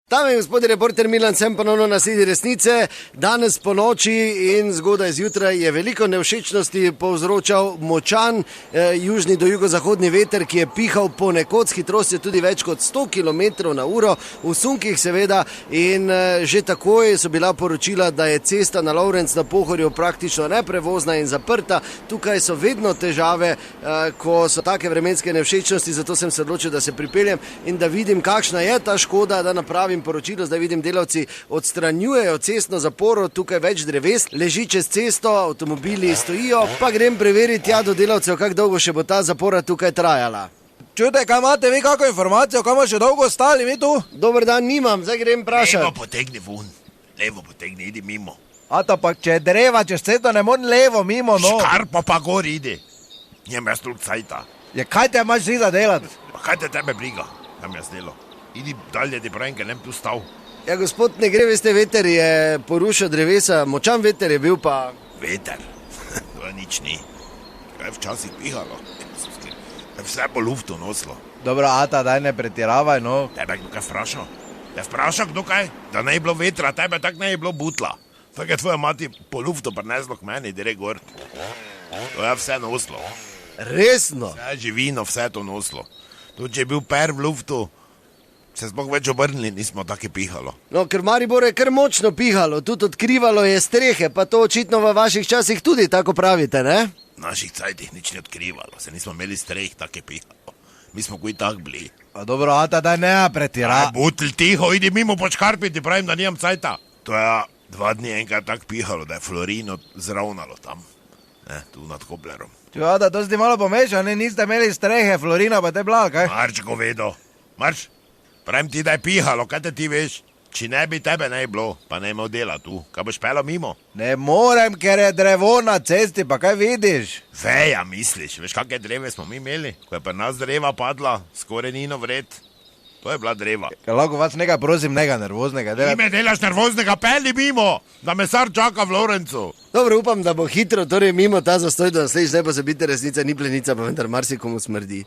Tam je gospod reporter Milan, sem ponovno na Sledi resnice. Danes po noči in zgodaj zjutraj je veliko nevšečnosti povzročal močan južni do jugozahodni veter, ki je pihal ponekod s hitrostjo tudi več kot 100 km/h, v sunkih seveda, in že takoj so bila poročila, da je cesta na Lovrenc na Pohorju praktično neprevozna in zaprta. Tukaj so vedno težave, ko so take vremenske nevšečnosti, zato sem se odločil, da se pripeljem in da vidim, kakšna je ta škoda, da napravim poročilo. Zdaj vidim, delavci odstranjujejo cestno zaporo, tukaj več dreves leži čez cesto, avtomobili stojijo, pa grem preveriti do delavcev, kako dolgo še bo ta zapora tukaj trajala. Čujte, kaj imate vi kako informacijo, kaj bomo še dolgo ostali mi tu? Dober dan, nimam, zdaj grem vprašati. Levo potegni, idi mimo. Ata pa če je dreva, čez cesto ne morem levo mimo, no. Škarpa pa gor idi. Njem jaz drug cajta. Ja, kaj te imaš za delati? Pa kaj te tebe briga, njem jaz delo. Idi dalje, ti pravim, ker nem tu stav. Ja, gospod, ne gre, veste, veter je porušil drevesa, močan veter je bil pa... Veter? To nič ni. Kaj je včasih pihalo? Vse po luftu noslo. Dobro, Ata, daj ne pretiravaj, no. Tebe kdo kaj vprašal? Te vprašal kdo kaj? Da ne je bilo vetra, tebe tak ne je bilo butla. Tako je tvoja mati po luftu prineslo k meni, direkt gor. To je vse noslo. Resno? Vse živino, vse to noslo. Tudi če je bil per v luftu, se sploh več obrnili, nismo tako pihalo. No, ker Maribor je kar močno pihalo, tudi odkrivalo je strehe, pa to očitno v vaših časih tudi tako pravite, ne? V naših cajtih nič ni odkrivalo, se nismo imeli streh, tako pihalo. Mi smo koji tak bili. A dobro, Ata, daj ne pretiravaj. Butl, tiho, idi mimo po škarpi, ti pravim, da nimam cajta. To je 2 dni enkrat tako pihalo, da je Florino zravnalo tam. Ne, tu nad Koblerom. Čuj, Ata, to si malo pomešani, niste imeli strehe, Florina pa te bila, kaj? Marš, govedo, marš. Pravim ti, da je pihalo, kaj te ti veš? Če ne bi tebe ne bilo, pa ne imel dela tu. Kaj boš pelo mimo? Ne morem, ker je drevo na cesti, pa kaj vidiš? Veja, misliš, veš, kakve dreve smo mi imeli? Ko je pri nas dreva padla, skoraj nino vred. To je bila dreva. Ker lahko vas nekaj prosim, nekaj nervoznega. Ti me delaš nervoznega, peli mimo, da me sar čaka v Lovrencu. Dobro, upam, da bo hitro, torej mimo ta zastoj do naslednjič, ne pozabite, resnica ni plenica, pa vendar marsikomu smrdi.